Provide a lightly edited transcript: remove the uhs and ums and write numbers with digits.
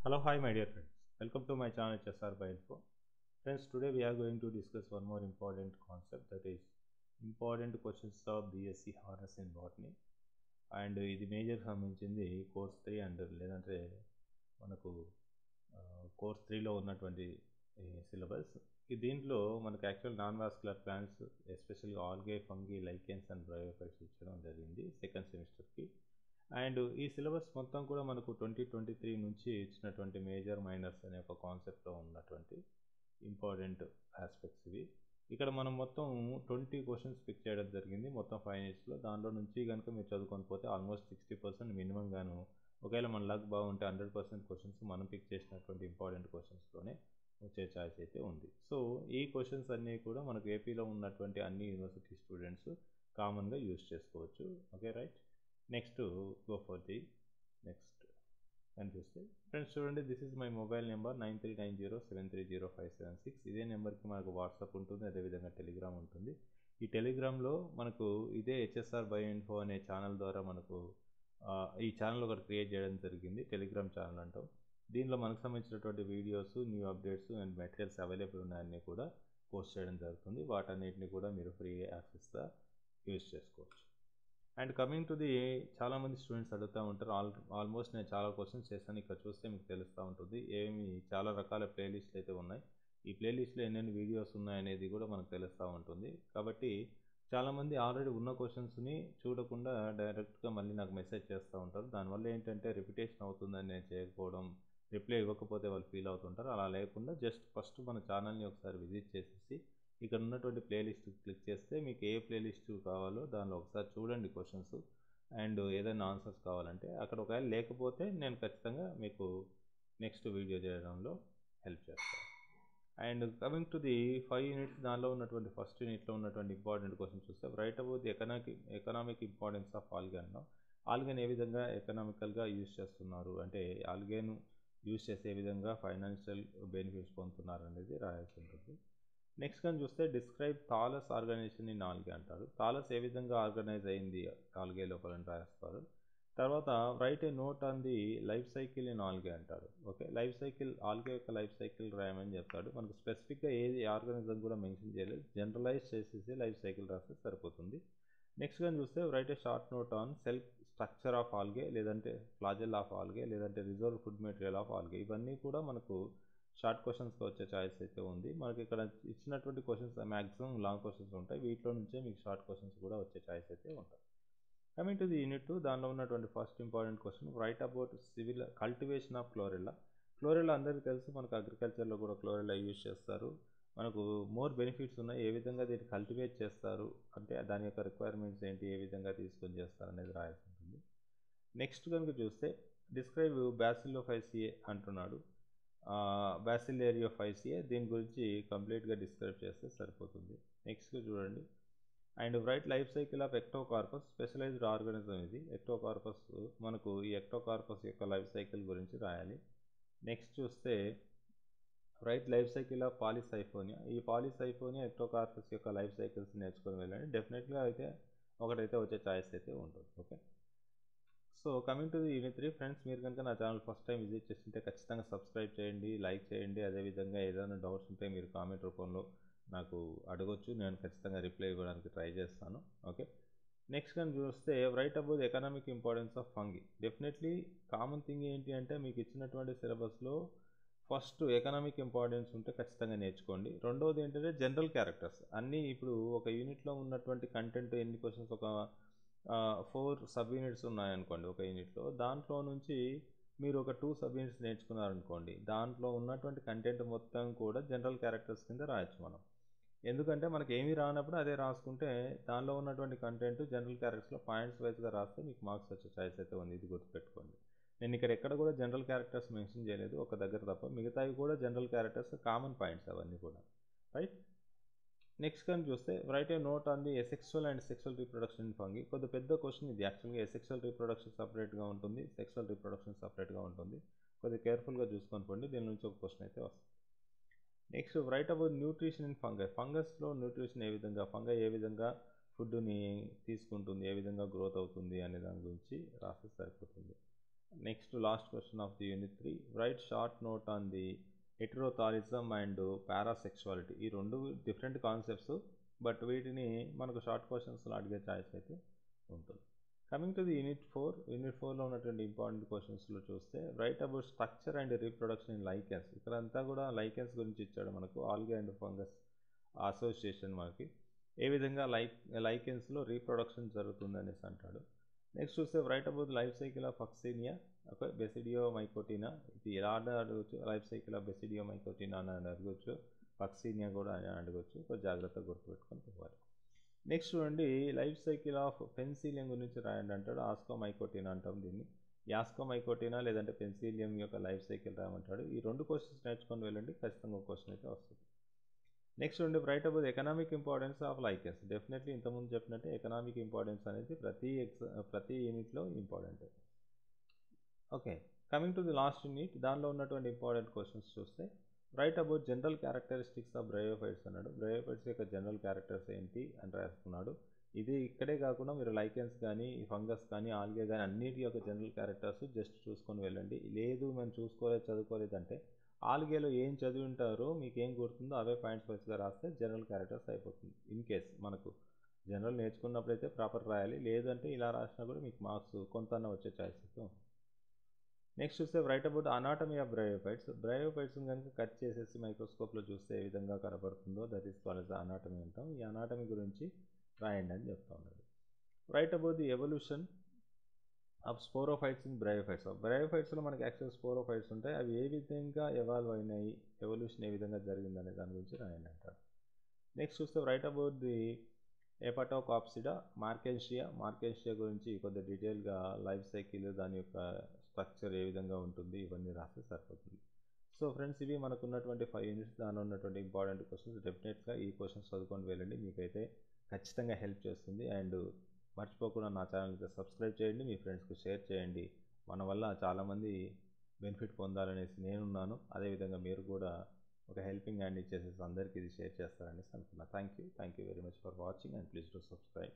Hello, hi, my dear friends. Welcome to my channel HSR by Info. Friends, today we are going to discuss one more important concept, that is important questions of BSc Honors in Botany. And ఇది major సంబంధించింది course 3 and లేదంటే మనకు course 3లో ఉన్నటువంటి syllabus. దీంట్లో మనకు actual non vascular plants ఎస్పెషల్గా algae, fungi, lichens and bryophytes ఇచ్చడం జరిగింది సెకండ్ సెమిస్టర్కి. అండ్ ఈ సిలబస్ మొత్తం కూడా మనకు 2023 నుంచి ఇచ్చినటువంటి మేజర్ మైనర్స్ అనే ఒక కాన్సెప్ట్లో ఉన్నటువంటి ఇంపార్టెంట్ ఆస్పెక్ట్స్ ఇవి. ఇక్కడ మనం మొత్తం 20 క్వశ్చన్స్ పిక్ చేయడం జరిగింది మొత్తం 5 యూనిట్స్లో. దానిలో నుంచి కనుక మీరు చదువుకొని పోతే ఆల్మోస్ట్ 60% మినిమం గాను, ఒకవేళ మన లక్ బాగుంటే 100% క్వశ్చన్స్ మనం పిక్ చేసినటువంటి ఇంపార్టెంట్ క్వశ్చన్స్లోనే వచ్చే ఛాయిస్ అయితే ఉంది. సో ఈ క్వశ్చన్స్ అన్నీ కూడా మనకు ఏపీలో ఉన్నటువంటి అన్ని యూనివర్సిటీ స్టూడెంట్స్ కామన్గా యూజ్ చేసుకోవచ్చు. Okay, right. Next go for the next కనిపిస్తే ఫ్రెండ్స్ చూడండి, this is my mobile number 9390730576. ఇదే నెంబర్కి మనకు వాట్సాప్ ఉంటుంది, అదేవిధంగా టెలిగ్రామ్ ఉంటుంది. ఈ టెలిగ్రామ్లో మనకు ఇదే హెచ్ఎస్ఆర్ బయో ఇన్ఫో అనే ఛానల్ ద్వారా మనకు ఈ ఛానల్ ఒకటి క్రియేట్ చేయడం జరిగింది, టెలిగ్రామ్ ఛానల్ అంటాం. దీనిలో మనకు సంబంధించినటువంటి videos, new updates and materials available ఉన్నాయన్నీ కూడా పోస్ట్ చేయడం జరుగుతుంది. వాటన్నిటిని కూడా మీరు ఫ్రీ యాక్సెస్గా యూజ్ చేసుకోవచ్చు. అండ్ కమింగ్ టు ది, చాలామంది స్టూడెంట్స్ అడుగుతూ ఉంటారు, ఆల్మోస్ట్ నేను చాలా క్వశ్చన్స్ చేశాను. ఇక్కడ చూస్తే మీకు తెలుస్తూ ఉంటుంది చాలా రకాల ప్లేలిస్ట్లు అయితే ఉన్నాయి. ఈ ప్లేలిస్ట్లో ఎన్నెన్ని వీడియోస్ ఉన్నాయనేది కూడా మనకు తెలుస్తూ ఉంటుంది. కాబట్టి చాలామంది ఆల్రెడీ ఉన్న క్వశ్చన్స్ని చూడకుండా డైరెక్ట్గా మళ్ళీ నాకు మెసేజ్ చేస్తూ ఉంటారు. దానివల్ల ఏంటంటే రిపిటేషన్ అవుతుందని నేను చేయకపోవడం, రిప్లై ఇవ్వకపోతే వాళ్ళు ఫీల్ అవుతుంటారు. అలా లేకుండా జస్ట్ ఫస్ట్ మన ఛానల్ని ఒకసారి విజిట్ చేసేసి ఇక్కడ ఉన్నటువంటి ప్లేలిస్ట్ క్లిక్ చేస్తే మీకు ఏ ప్లేలిస్ట్ కావాలో దానిలో ఒకసారి చూడండి క్వశ్చన్స్. అండ్ ఏదైనా ఆన్సర్స్ కావాలంటే అక్కడ ఒకవేళ లేకపోతే నేను ఖచ్చితంగా మీకు నెక్స్ట్ వీడియో చేయడంలో హెల్ప్ చేస్తాను. And coming to the 5 units, దానిలో ఉన్నటువంటి ఫస్ట్ యూనిట్లో ఉన్నటువంటి ఇంపార్టెంట్ క్వశ్చన్ చూస్తే, write about the economic importance of algae అన్నాం. ఆల్గేను ఏ విధంగా ఎకనామికల్గా యూజ్ చేస్తున్నారు, అంటే ఆల్గేను యూజ్ చేసే విధంగా ఫైనాన్షియల్ బెనిఫిట్స్ పొందుతున్నారు అనేది రాయాల్సి ఉంటుంది. నెక్స్ట్ కానీ చూస్తే describe thallus organisation in algae అంటారు. థాలస్ ఏ విధంగా ఆర్గనైజ్ అయింది ఆల్గే లోపలని రాస్తారు. తర్వాత write a note on the life cycle in algae అంటారు. ఓకే, లైఫ్ సైకిల్, ఆల్గే యొక్క లైఫ్ సైకిల్ రాయమని చెప్తాడు. మనకు స్పెసిఫిక్గా ఏది ఆర్గనైజం కూడా మెన్షన్ చేయలేదు, జనరలైజ్ చేసేసి లైఫ్ సైకిల్ రాస్తే సరిపోతుంది. నెక్స్ట్ కానీ చూస్తే right A short note on cell structure of algae, లేదంటే ఫ్లాజెల్ ఆఫ్ ఆల్గే, లేదంటే reserve food material of algae. ఇవన్నీ కూడా మనకు షార్ట్ క్వశ్చన్స్కి వచ్చే ఛాయిస్ అయితే ఉంది. మనకి ఇక్కడ ఇచ్చినటువంటి క్వశ్చన్స్ మ్యాక్సిమం లాంగ్ క్వశ్చన్స్ ఉంటాయి, వీటిలో నుంచే మీకు షార్ట్ క్వశ్చన్స్ కూడా వచ్చే ఛాయిస్ అయితే ఉంటాయి. కమింగ్ టు ది యూనిట్ 2, దానిలో ఉన్నటువంటి first important question, write about civil cultivation of chlorella. Chlorella అందరికీ తెలుసు, మనకు అగ్రికల్చర్లో కూడా క్లోరెల్లా యూజ్ చేస్తారు. మనకు మోర్ బెనిఫిట్స్ ఉన్నాయి. ఏ విధంగా దీన్ని కల్టివేట్ చేస్తారు, అంటే దాని యొక్క రిక్వైర్మెంట్స్ ఏంటి, ఏ విధంగా తీసుకొని చేస్తారు అనేది రాయాల్సి ఉంటుంది. నెక్స్ట్ కనుక చూస్తే డిస్క్రైబ్ బ్యాసిలోఫైసియే అంటున్నాడు. బ్యాసిలేరియోఫైసియే, దీని గురించి కంప్లీట్గా డిస్క్రైబ్ చేస్తే సరిపోతుంది. నెక్స్ట్ చూడండి, and write life cycle of ectocarpus, specialised organism ఇది ఎక్టోకార్పస్. మనకు ఈ ఎక్టోకార్పస్ యొక్క లైఫ్ సైకిల్ గురించి రాయాలి. నెక్స్ట్ చూస్తే రైట్ లైఫ్ సైకిల్ ఆఫ్ పాలిసైఫోనియా. ఈ పాలిసైఫోనియా, ఎక్టోకార్పస్ యొక్క లైఫ్ సైకిల్స్ నేర్చుకొని వెళ్ళండి. డెఫినెట్గా అయితే ఒకటైతే వచ్చే ఛాయిస్ అయితే ఉంటుంది. Okay, so coming to the unit 3, friends మీరు కనుక నా ఛానల్ ఫస్ట్ టైం విజిట్ చేస్తుంటే ఖచ్చితంగా సబ్స్క్రైబ్ చేయండి, లైక్ చేయండి. అదేవిధంగా ఏదైనా డౌట్స్ ఉంటే మీరు కామెంట్ రూపంలో నాకు అడగొచ్చు, నేను ఖచ్చితంగా రిప్లై ఇవ్వడానికి ట్రై చేస్తాను. ఓకే, నెక్స్ట్ కానీ చూస్తే write about economic importance of fungi. Definitely common thing ఏంటి అంటే, మీకు ఇచ్చినటువంటి సిలబస్లో ఫస్ట్ ఎకనామిక్ ఇంపార్టెన్స్ ఉంటే ఖచ్చితంగా నేర్చుకోండి. రెండవది ఏంటంటే జనరల్ క్యారెక్టర్స్ అన్నీ. ఇప్పుడు ఒక యూనిట్లో ఉన్నటువంటి కంటెంట్ ఎన్ని క్వశ్చన్స్, ఒక 4 సబ్ యూనిట్స్ ఉన్నాయనుకోండి ఒక యూనిట్లో, దాంట్లో నుంచి మీరు ఒక 2 సబ్ యూనిట్స్ నేర్చుకున్నారనుకోండి, దాంట్లో ఉన్నటువంటి కంటెంట్ మొత్తం కూడా జనరల్ క్యారెక్టర్స్ కింద రాయొచ్చు మనం. ఎందుకంటే మనకి ఏమీ రానప్పుడు అదే రాసుకుంటే దానిలో ఉన్నటువంటి కంటెంట్ జనరల్ క్యారెక్టర్స్లో పాయింట్స్ వైజ్గా రాస్తే మీకు మార్క్స్ వచ్చే ఛాయిస్ అయితే ఉంది. ఇది గుర్తుపెట్టుకోండి. నేను ఇక్కడ ఎక్కడ కూడా జనరల్ క్యారెక్టర్స్ మెన్షన్ చేయలేదు, ఒక దగ్గర తప్ప. మిగతావి కూడా జనరల్ క్యారెక్టర్స్, కామన్ పాయింట్స్ అవన్నీ కూడా. రైట్, నెక్స్ట్ కానీ చూస్తే right a note on the asexual and sexual reproduction in fungi. కొద్ది పెద్ద క్వశ్చన్ ఇది యాక్చువల్గా. ఎసెక్సువల్ రీప్రొడక్షన్ సపరేట్గా ఉంటుంది, సెక్సువల్ రీప్రొడక్షన్ సపరేట్గా ఉంటుంది. కొద్దిగా కేర్ఫుల్గా చూసుకొని పోండి, దీని నుంచి ఒక క్వశ్చన్ అయితే వస్తుంది. Next write about nutrition in fungi. ఫంగస్లో న్యూట్రిషన్ ఏ విధంగా, ఫంగై ఏ విధంగా ఫుడ్ని తీసుకుంటుంది, ఏ విధంగా గ్రోత్ అవుతుంది అనే దాని గురించి రాస్తే సరిపోతుంది. Next last question of the unit 3, write short note on the heterothallism and parasexuality. ఈ రెండు డిఫరెంట్ కాన్సెప్ట్స్, బట్ వీటిని మనకు షార్ట్ క్వశ్చన్స్లో అడిగే ఛాయిస్ అయితే ఉంటుంది. కమింగ్ టు ది యూనిట్ 4లో ఉన్నటువంటి ఇంపార్టెంట్ క్వశ్చన్స్లో చూస్తే, write about structure and reproduction in lichens. ఇక్కడ అంతా కూడా లైకెన్స్ గురించి ఇచ్చాడు మనకు, ఆల్గే అండ్ ఫంగస్ అసోసియేషన్ మనకి ఏ విధంగా లైకెన్స్లో రీప్రొడక్షన్ జరుగుతుంది అనేసి అంటాడు. నెక్స్ట్ చూస్తే write about life cycle of Puccinia, ఒక బెసిడియోమైకోటినా. ఇది ఎలా అడగచ్చు, లైఫ్ సైకిల్ ఆఫ్ బెసిడియోమైకోటినా అని అడగచ్చు, ఫక్సీనియా కూడా అని అడగచ్చు. కొంచెం జాగ్రత్తగా గుర్తుపెట్టుకొని పోవాలి. నెక్స్ట్ చూడండి, లైఫ్ సైకిల్ ఆఫ్ పెన్సిలియం గురించి రాయండి అంటాడు. ఆస్కోమైకోటినా అంటాం దీన్ని. యాస్కోమైకోటినా లేదంటే పెన్సిలియం యొక్క లైఫ్ సైకిల్ రాయమంటాడు. ఈ రెండు క్వశ్చన్స్ నేర్చుకొని వెళ్ళండి, ఖచ్చితంగా ఒక క్వశ్చన్ అయితే వస్తుంది. నెక్స్ట్ ఉండి write about economic importance of lichens. Definitely ఇంతకుముందు చెప్పినట్టే ఎకనామిక్ ఇంపార్టెన్స్ అనేది ప్రతి యూనిట్లో important. Okay, coming to the last unit, దానిలో ఉన్నటువంటి ఇంపార్టెంట్ క్వశ్చన్స్ చూస్తే, write about general characteristics of bryophytes అన్నాడు. బ్రయోఫైట్స్ యొక్క జనరల్ క్యారెక్టర్స్ ఏంటి అని రాసుకున్నాడు. ఇది ఇక్కడే కాకుండా మీరు లైకెన్స్ కానీ, ఫంగస్ కానీ, ఆల్గే కానీ అన్నిటి యొక్క జనరల్ క్యారెక్టర్స్ జస్ట్ చూసుకొని వెళ్ళండి. లేదు మేము చదువుకోలేదంటే ఆల్గేలో ఏం చదివి ఉంటారో మీకు ఏం గుర్తుందో అవే పాయింట్స్ వైస్గా రాస్తే జనరల్ క్యారెక్టర్స్ అయిపోతుంది. ఇన్ కేస్ మనకు జనరల్ నేర్చుకున్నప్పుడైతే ప్రాపర్ రాయాలి, లేదంటే ఇలా రాసినా కూడా మీకు మార్క్స్ కొంత వచ్చే ఛాయిసెస్ ఉంది. నెక్స్ట్ చూస్తే రైట్ అబౌట్ అనాటమీ ఆఫ్ బ్రయోఫైట్స్ని కనుక కట్ చేసేసి మైక్రోస్కోప్లో చూస్తే ఏ విధంగా కనబడుతుందో that is called as anatomy అంటాం. ఈ అనాటమీ గురించి రాయండి అని చెప్తా ఉన్నాడు. Write about the evolution of sporophytes in బ్రయోఫైట్స్లో మనకి యాక్చువల్ స్పోరోఫైట్స్ ఉంటాయి, అవి ఏ విధంగా ఎవాల్వ్ అయినాయి, ఎవల్యూషన్ ఏ విధంగా జరిగిందనే దాని గురించి రాయండి అంటారు. నెక్స్ట్ చూస్తే రైట్ అబౌట్ ది హెపటోకాప్సిడా, మార్కెన్షియా గురించి కొద్దిగా డీటెయిల్గా లైఫ్ సైకిల్, దాని యొక్క స్ట్రక్చర్ ఏ విధంగా ఉంటుంది, ఇవన్నీ రాస్తే సరిపోతుంది. సో ఫ్రెండ్స్, ఇవి మనకు ఉన్నటువంటి 5 యూనిట్స్, దానిలో ఉన్నటువంటి ఇంపార్టెంట్ క్వశ్చన్స్. డెఫినెట్గా ఈ క్వశ్చన్స్ చదువుకొని వెళ్ళండి, మీకైతే ఖచ్చితంగా హెల్ప్ చేస్తుంది. అండ్ మర్చిపోకుండా నా ఛానల్కి సబ్స్క్రైబ్ చేయండి, మీ ఫ్రెండ్స్కి షేర్ చేయండి. మన వల్ల చాలామంది బెనిఫిట్ పొందాలనేసి నేనున్నాను. అదేవిధంగా మీరు కూడా ఒక హెల్పింగ్ హ్యాండ్ ఇచ్చేసేసి అందరికీ ఇది షేర్ చేస్తారనేసి అనుకున్నా. Thank you very much for watching and please to subscribe.